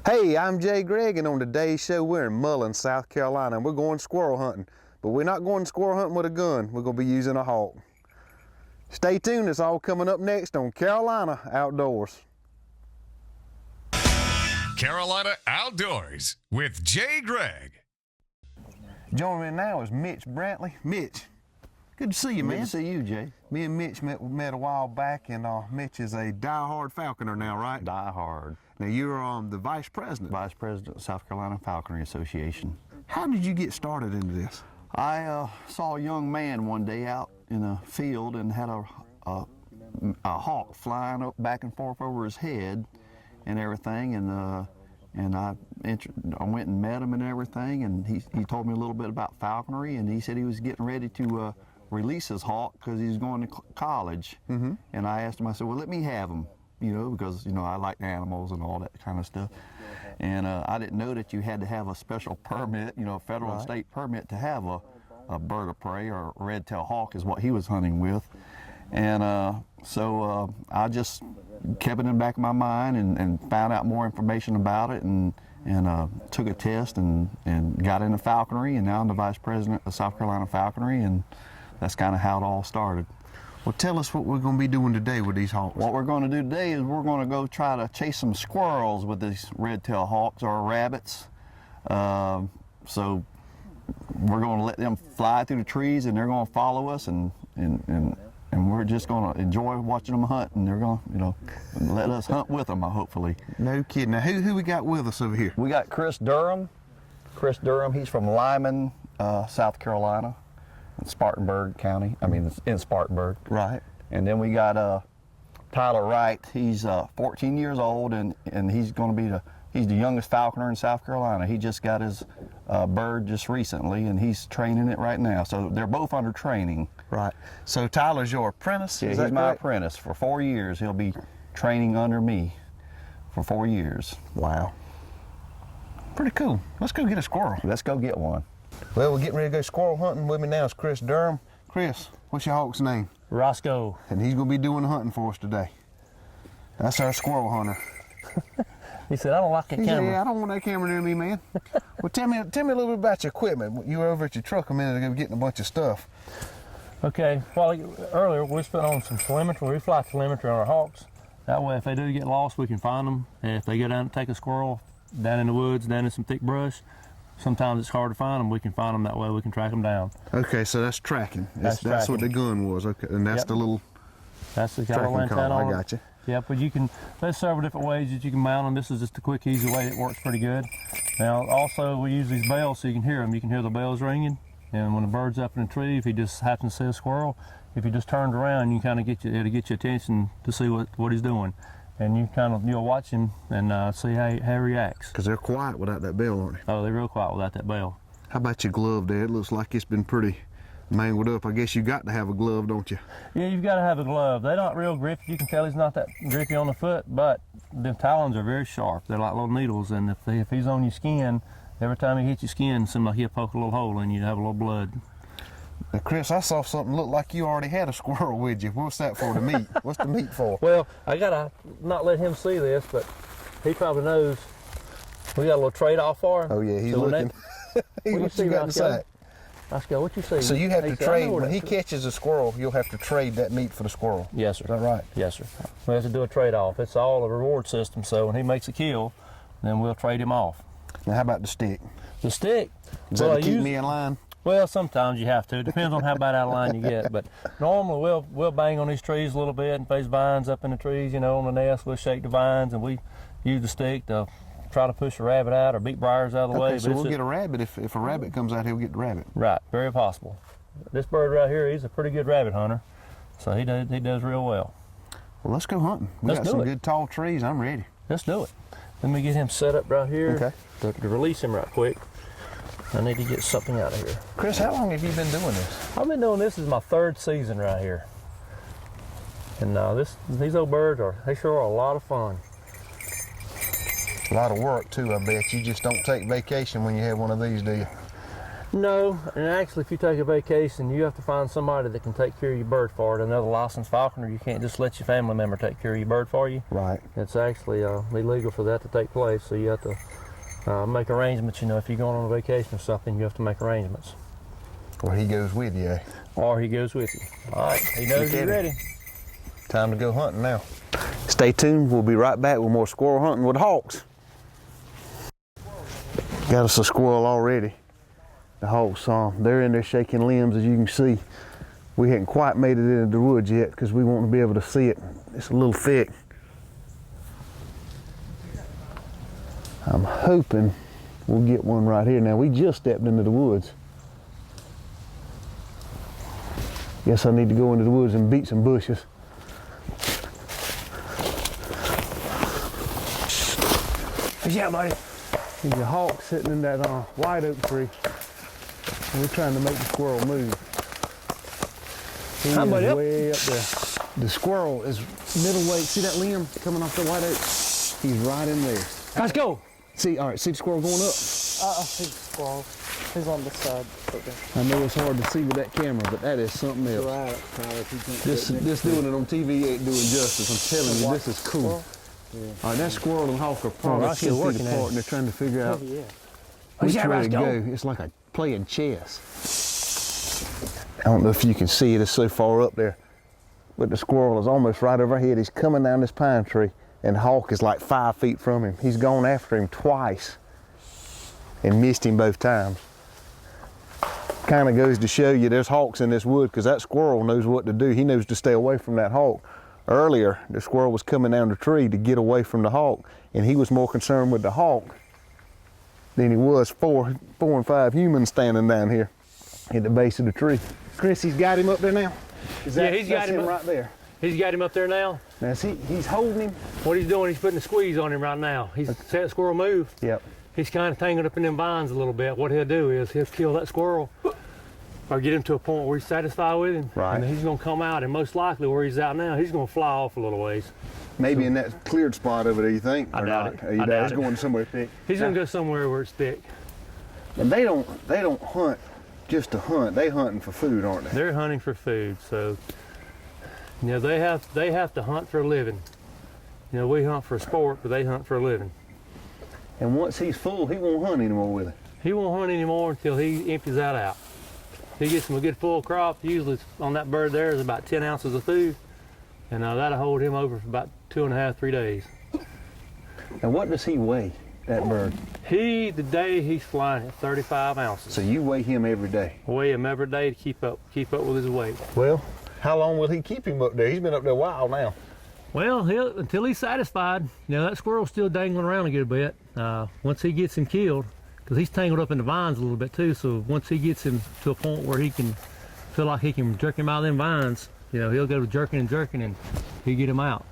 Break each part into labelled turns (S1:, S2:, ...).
S1: Hey, I'm Jay Gregg, and on today's show, we're in Mullins, South Carolina, and we're going squirrel hunting. But we're not going squirrel hunting with a gun. We're going to be using a hawk. Stay tuned. It's all coming up next on Carolina Outdoors.
S2: Carolina Outdoors with Jay Gregg.
S1: Joining me now is Mitch Brantley. Mitch, good to see you, man.
S3: Good to see you, Jay.
S1: Me and Mitch met a while back, and Mitch is a die-hard falconer now, right?
S3: Die-hard.
S1: Now, you're the vice president.
S3: Vice President of South Carolina Falconry Association.
S1: How did you get started into this?
S3: I saw a young man one day out in a field and had a hawk flying up back and forth over his head and everything, and I went and met him and everything, and he told me a little bit about falconry, and he said he was getting ready to release his hawk because he was going to college. Mm-hmm. And I asked him, I said, well, let me have him, because I like animals and all that kind of stuff. And I didn't know that you had to have a special permit, federal and state permit to have a bird of prey, or a red-tailed hawk is what he was hunting with. And so I just kept it in the back of my mind and found out more information about it, and took a test and got into falconry, and now I'm the vice president of South Carolina Falconry, and that's kind of how it all started.
S1: Well, tell us what we're going to be doing today with these hawks.
S3: What we're going to do today is we're going to go try to chase some squirrels with these red-tailed hawks, or rabbits. So we're going to let them fly through the trees, and they're going to follow us, and we're just going to enjoy watching them hunt, and they're going to, let us hunt with them, hopefully.
S1: No kidding. Now, who we got with us over here?
S3: We got Chris Durham. Chris Durham, he's from Lyman, South Carolina, in Spartanburg County. It's in Spartanburg.
S1: Right.
S3: And then we got Tyler Wright. He's 14 years old, and he's going to be he's the youngest falconer in South Carolina. He just got his bird just recently, and he's training it right now. So they're both under training.
S1: Right. So Tyler's your apprentice?
S3: Yeah, he's my apprentice. For 4 years, he'll be training under me for 4 years.
S1: Wow. Pretty cool. Let's go get a squirrel.
S3: Let's go get one.
S1: Well, we're getting ready to go squirrel hunting. With me now is Chris Durham. Chris, what's your hawk's name?
S4: Roscoe.
S1: And he's going to be doing the hunting for us today. That's our squirrel hunter.
S4: He said, I don't like that camera.
S1: Yeah, I don't want that camera near me, man. Well, tell me a little bit about your equipment. You were over at your truck a minute ago getting a bunch of stuff.
S4: Okay, well, earlier we put on some telemetry. We fly telemetry on our hawks. That way, if they do get lost, we can find them. And if they go down to take a squirrel down in the woods, down in some thick brush, sometimes it's hard to find them. We can find them that way. We can track them down.
S1: Okay, so that's tracking.
S4: That's
S1: what the gun was. Okay, and that's the little
S4: that's the
S1: tracking
S4: antenna.
S1: I got you.
S4: Yep, but there's several different ways that you can mount them. This is just a quick, easy way that works pretty good. Now, also, we use these bells so you can hear them. You can hear the bells ringing, and when the bird's up in a tree, if he just happens to see a squirrel, if he just turned around, you kind of it'll get your attention to see what he's doing. And you'll watch him and see how he reacts.
S1: Because they're quiet without that bell, aren't they?
S4: Oh, they're real quiet without that bell.
S1: How about your glove there? It looks like it's been pretty mangled up. I guess you got to have a glove, don't you?
S4: Yeah, you've got to have a glove. They're not real grippy. You can tell he's not that grippy on the foot, but the talons are very sharp. They're like little needles, and if he's on your skin, every time he hits your skin, it seems like he'll poke a little hole in you, have a little blood.
S1: Now, Chris, I saw something look like you already had a squirrel with you. What's that for, the meat? What's the meat for?
S4: Well, I got to not let him see this, but he probably knows we got a little trade-off for him.
S1: Oh, yeah, he's looking. What you got in the sack?
S4: Let's go. What you see?
S1: So you have to trade, when he catches a squirrel, you'll have to trade that meat for the squirrel.
S4: Yes, sir.
S1: Is that right?
S4: Yes, sir. We have to do a trade-off. It's all a reward system, so when he makes a kill, then we'll trade him off.
S1: Now, how about the stick?
S4: The stick?
S1: Is that to keep me in line?
S4: Well, sometimes you have to. It depends on how bad out of line you get. But normally we'll bang on these trees a little bit and place vines up in the trees, on the nest. We'll shake the vines, and we use the stick to try to push a rabbit out or beat briars out of the way.
S1: Okay, so we'll get a rabbit. If a rabbit comes out, he'll get the rabbit.
S4: Right, very possible. This bird right here, he's a pretty good rabbit hunter, so he does real well.
S1: Well, let's go hunting. We got some good tall trees. I'm ready.
S4: Let's do it. Let me get him set up right here.
S1: Okay.
S4: To release him right quick. I need to get something out of here.
S1: Chris, how long have you been doing this?
S4: I've been doing this is my 3rd season right here. And these old birds they sure are a lot of fun.
S1: A lot of work too, I bet. You just don't take vacation when you have one of these, do you?
S4: No, and actually if you take a vacation, you have to find somebody that can take care of your bird for it. Another licensed falconer. You can't just let your family member take care of your bird for you.
S1: Right.
S4: It's actually illegal for that to take place, so you have to make arrangements. You know, if you're going on a vacation or something, you have to make arrangements.
S1: Or he goes with you, eh?
S4: Or he goes with you. All right, he knows you're ready.
S1: Time to go hunting now. Stay tuned. We'll be right back with more squirrel hunting with hawks. Got us a squirrel already. The hawks, they're in there shaking limbs, as you can see. We hadn't quite made it into the woods yet because we want to be able to see it. It's a little thick. I'm hoping we'll get one right here. Now, we just stepped into the woods. Guess I need to go into the woods and beat some bushes. Yeah, buddy. There's a hawk sitting in that white oak tree. And we're trying to make the squirrel move. He is way up there. The squirrel is middleweight. See that limb coming off the white oak? He's right in there.
S4: Let's go.
S1: See, all right, see the squirrel going up?
S5: I see the squirrel. He's on the side. Okay.
S1: I know it's hard to see with that camera, but that is something else. This doing it on TV ain't doing justice. I'm telling you, this is cool. Yeah. All right, that squirrel and hawk are probably 10 feet apart, and they're trying to figure out which way to go. It's like a playing chess. I don't know if you can see it, it's so far up there, but the squirrel is almost right overhead. He's coming down this pine tree, and the hawk is like 5 feet from him. He's gone after him twice and missed him both times. Kind of goes to show you there's hawks in this wood, because that squirrel knows what to do. He knows to stay away from that hawk. Earlier, the squirrel was coming down the tree to get away from the hawk, and he was more concerned with the hawk than he was four and five humans standing down here at the base of the tree. Chris, he's got him up there now?
S4: Yeah, he's got him
S1: right there.
S4: He's got him up there now.
S1: Now see, he's holding him.
S4: What he's doing, he's putting a squeeze on him right now. He's see that squirrel move?
S1: Yep.
S4: He's kind of tangled up in them vines a little bit. What he'll do is he'll kill that squirrel or get him to a point where he's satisfied with him.
S1: Right.
S4: And then he's gonna come out, and most likely where he's out now, he's gonna fly off a little ways.
S1: Maybe in that cleared spot over there, you think?
S4: I doubt it.
S1: I doubt he's going somewhere thick.
S4: He's gonna go somewhere where it's thick.
S1: And they don't hunt just to hunt. They hunting for food, aren't they?
S4: They're hunting for food, so you know they have to hunt for a living. You know, we hunt for sport, but they hunt for a living.
S1: And once he's full, he won't hunt anymore with it.
S4: He won't hunt anymore until he empties that out. He gets him a good full crop. Usually on that bird there is about 10 ounces of food, and that'll hold him over for about 2.5, 3 days.
S1: And what does he weigh, that bird?
S4: Today he's flying at 35 ounces.
S1: So you weigh him every day?
S4: Weigh him every day to keep up with his weight.
S1: Well, how long will he keep him up there? He's been up there a while now.
S4: Well, until he's satisfied. You know, that squirrel's still dangling around a good bit. Once he gets him killed, because he's tangled up in the vines a little bit too, so once he gets him to a point where he can feel like he can jerk him out of them vines, you know, he'll go to jerking and he'll get him out.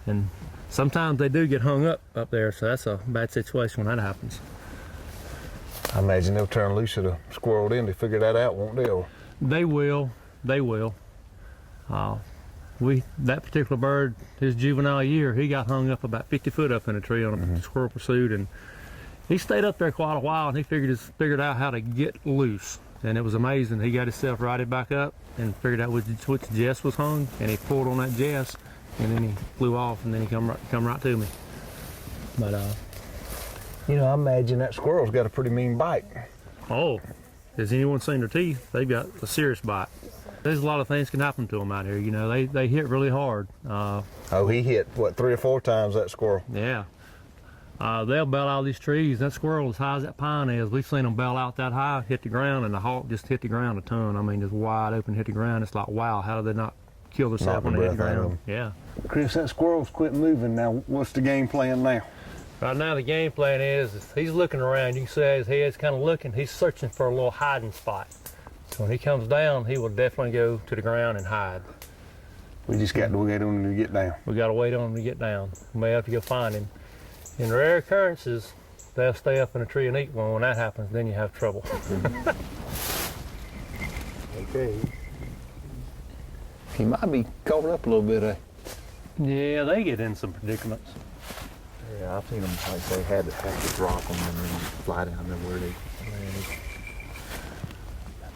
S4: And sometimes they do get hung up there, so that's a bad situation when that happens.
S1: I imagine they'll turn loose at a squirrel then to figure that out, won't they? Or...
S4: They will. That particular bird, his juvenile year, he got hung up about 50 foot up in a tree on a squirrel pursuit, and he stayed up there quite a while, and he figured out how to get loose, and it was amazing. He got himself righted back up and figured out which jess was hung, and he pulled on that jess, and then he flew off, and then he come right to me. But
S1: you know, I imagine that squirrel's got a pretty mean bite.
S4: Oh, has anyone seen their teeth? They've got a serious bite. There's a lot of things can happen to them out here. You know, they hit really hard.
S1: Oh, he hit, what, 3 or 4 times, that squirrel?
S4: Yeah. They'll bail out of these trees. That squirrel, as high as that pine is, we've seen them bail out that high, hit the ground, and the hawk just hit the ground a ton. I mean, just wide open, hit the ground. It's like, wow, how did they not kill themselves when they hit the ground? Yeah.
S1: Chris, that squirrel's quit moving now. What's the game plan now?
S4: Right now, the game plan is he's looking around. You can see his head's kind of looking. He's searching for a little hiding spot. So when he comes down, he will definitely go to the ground and hide.
S1: We just got to wait on him to get down.
S4: We got to wait on him to get down. We may have to go find him. In rare occurrences, they'll stay up in a tree and eat one. When that happens, then you have trouble.
S1: Okay. He might be caught up a little bit, eh?
S4: Yeah, they get in some predicaments.
S5: Yeah, I've seen them, like they had to drop them and then fly down there where they landed.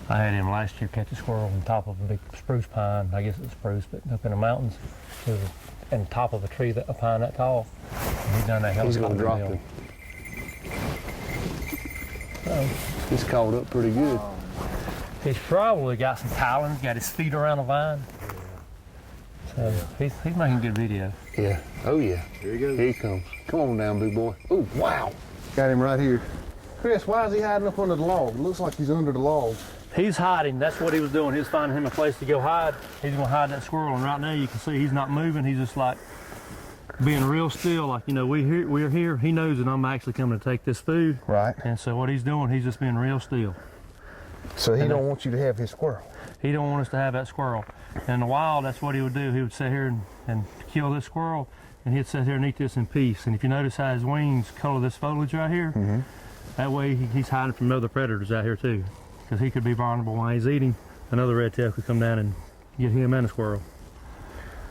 S4: I had him last year catch a squirrel on top of a big spruce pine. I guess it's spruce, but up in the mountains. It was on top of a tree, a pine that tall. And he done that
S1: He's
S4: helicopter
S1: gonna drop
S4: deal.
S1: him. He's caught up pretty good.
S4: He's probably got some talons, got his feet around a vine. So he's making good video.
S1: Yeah. Oh yeah.
S3: Here he goes.
S1: Here he comes. Come on down, big boy. Oh wow. Got him right here. Chris, why is he hiding up under the log? It looks like he's under the log.
S4: He's hiding. That's what he was doing. He was finding him a place to go hide. He's gonna hide that squirrel, and right now you can see he's not moving. He's just like being real still, like, you know, we're here. He knows that I'm actually coming to take this food.
S1: Right.
S4: And so what he's doing, he's just being real still.
S1: So he don't want you to have his squirrel.
S4: He don't want us to have that squirrel. In the wild, that's what he would do. He would sit here and kill this squirrel, and he'd sit here and eat this in peace. And if you notice how his wings color this foliage right here, that way he's hiding from other predators out here too, because he could be vulnerable while he's eating. Another red tail could come down and get him and a squirrel.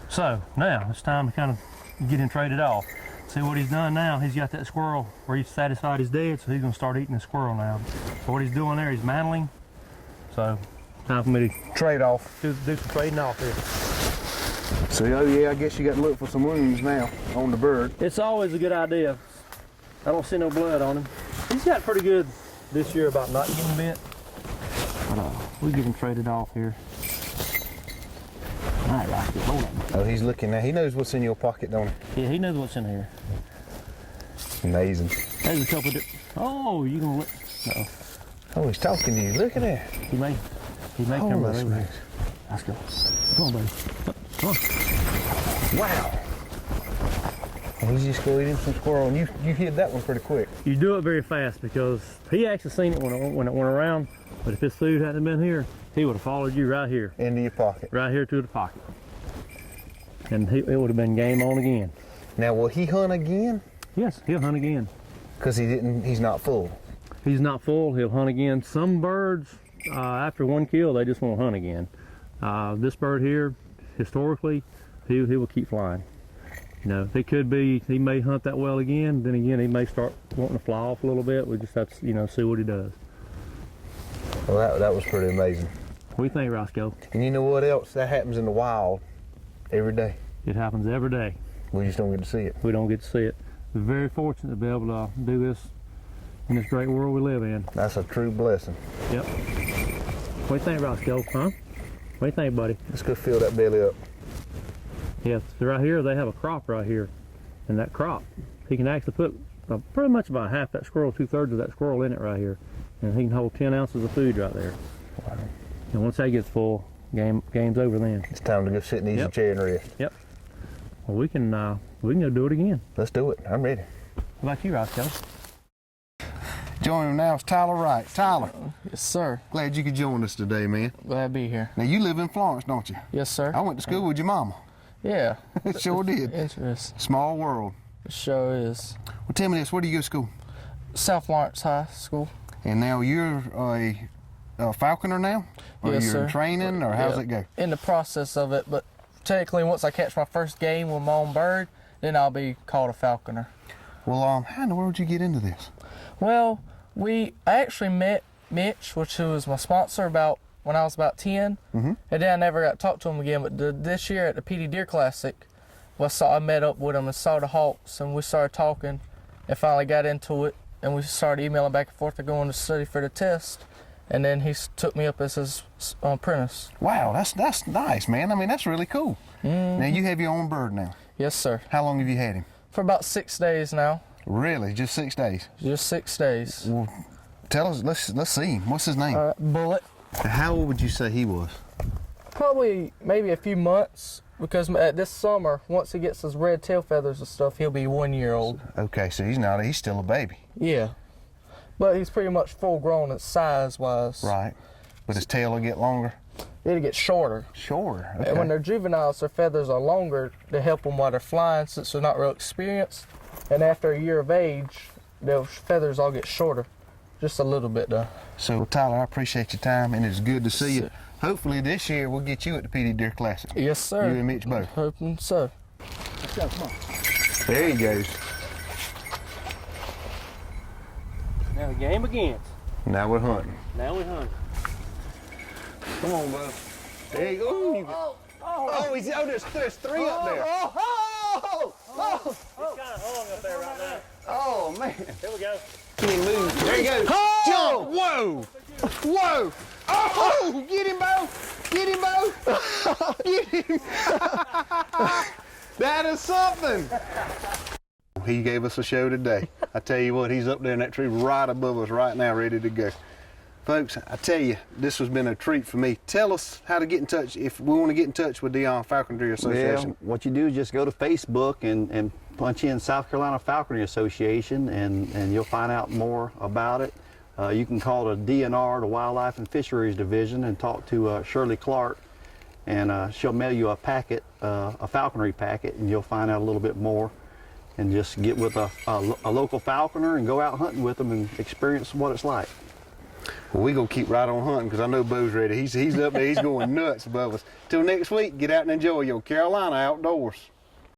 S4: So now it's time to kind of get him traded off. See what he's done now. He's got that squirrel where he's satisfied he's dead, so he's gonna start eating the squirrel now. So what he's doing there, he's mantling. So time for me to
S1: Trade off.
S4: do some trading off here.
S1: So oh yeah, I guess you got to look for some wounds now on the bird.
S4: It's always a good idea. I don't see no blood on him. He's got pretty good this year about not getting bit. But we get him traded off here. All right, Rocky, hold on.
S1: Oh, he's looking now. He knows what's in your pocket, don't
S4: Yeah, he knows what's in here.
S1: he? Amazing.
S4: There's a couple of oh, you gonna look. Uh-oh.
S1: Oh, he's talking to you. Look at that.
S4: He may come
S1: Holy
S4: right over here.
S1: smokes.
S4: Let's go. Come on, buddy. Come on.
S1: Wow. And he's just going to eat him some squirrel, and you hit that one pretty quick.
S4: You do it very fast because he actually seen it when it went around, but if his food hadn't been here, he would have followed you right here.
S1: Into your pocket.
S4: Right here to the pocket. And it would have been game on again.
S1: Now, will he hunt again?
S4: Yes, he'll hunt again.
S1: Because he's not full.
S4: He's not full, he'll hunt again. Some birds, after one kill, they just won't hunt again. This bird here, historically, he will keep flying. You know, it could be, he may hunt that well again, then again, he may start wanting to fly off a little bit. We just have to, you know, see what he does.
S1: Well, that was pretty amazing.
S4: What do you think, Roscoe?
S1: And you know what else? That happens in the wild every day.
S4: It happens every day.
S1: We just don't get to see it.
S4: We don't get to see it. We're very fortunate to be able to do this in this great world we live in.
S1: That's a true blessing.
S4: Yep. What do you think, Roscoe? Huh? What do you think, buddy?
S1: Let's go fill that belly up.
S4: Yeah, so right here they have a crop right here, and that crop, he can actually put pretty much about half that squirrel, 2/3 of that squirrel in it right here, and he can hold 10 ounces of food right there.
S1: Wow.
S4: And once that gets full, game's over then.
S1: It's time to go sit in the easy
S4: Yep.
S1: chair and rest.
S4: Yep. Well, we can go do it again.
S1: Let's do it. I'm ready.
S4: How about you, Roscoe?
S1: Joining him now is Tyler Wright. Tyler,
S5: Yes, sir.
S1: glad you could join us today, man.
S5: Glad to be here.
S1: Now, you live in Florence, don't you?
S5: Yes, sir.
S1: I went to school with your mama.
S5: Yeah.
S1: Sure did.
S5: Interesting.
S1: Small world.
S5: It sure is.
S1: Well, tell me this, where do you go to school?
S5: South Lawrence High School.
S1: And now you're a falconer now? Or
S5: Yes,
S1: you're
S5: sir.
S1: in training, or how's it go?
S5: In the process of it, but technically once I catch my first game with my own bird, then I'll be called a falconer.
S1: Well, how in the world did you get into this?
S5: Well, I actually met Mitch, which was my sponsor, about when I was about 10, and then I never got to talk to him again. But this year at the PD Deer Classic, I met up with him and saw the hawks, and we started talking, and finally got into it, and we started emailing back and forth to go on to study for the test, and then he took me up as his apprentice.
S1: Wow, that's nice, man. I mean, that's really cool. Now, you have your own bird now.
S5: Yes, sir.
S1: How long have you had him?
S5: For about 6 days now.
S1: Really? Just 6 days?
S5: Just 6 days.
S1: Well, tell us, let's see him. What's his name?
S5: Bullet.
S1: How old would you say he was?
S5: Probably maybe a few months, because this summer, once he gets his red tail feathers and stuff, he'll be 1 year old.
S1: Okay, so he's still a baby.
S5: Yeah. But he's pretty much full grown size-wise.
S1: Right. But his tail will get longer?
S5: It'll get shorter.
S1: Shorter, okay.
S5: And when they're juveniles, their feathers are longer to help them while they're flying, since they're not real experienced. And after a year of age, their feathers all get shorter. Just a little bit, though.
S1: So, Tyler, I appreciate your time, and it's good to see you.
S5: Sir.
S1: Hopefully this year we'll get you at the PD Deer Classic.
S5: Yes, sir.
S1: You and Mitch both.
S5: Hoping so.
S4: Let's go, come on.
S1: There he goes.
S4: Now the game begins.
S1: Now we're hunting.
S4: Now we hunt.
S1: Come on, bud. There you go. There's three up there.
S4: It's kind of hung up there right now.
S3: Oh, man.
S4: Here we go.
S1: Can you move? There you go. Jump! Whoa! Whoa! Oh! Get him, Bo! Get him, Bo! Get him! That is something! He gave us a show today. I tell you what, he's up there in that tree right above us right now, ready to go. Folks, I tell you, this has been a treat for me. Tell us how to get in touch if we want to get in touch with the Falconry Association.
S3: Yeah, what you do is just go to Facebook and punch in South Carolina Falconry Association, and you'll find out more about it. You can call the DNR, the Wildlife and Fisheries Division, and talk to Shirley Clark, and she'll mail you a packet, a falconry packet, and you'll find out a little bit more. And just get with a local falconer and go out hunting with them and experience what it's like.
S1: Well, we're going to keep right on hunting because I know Bo's ready. He's up there, he's going nuts above us. Till next week, get out and enjoy your Carolina outdoors.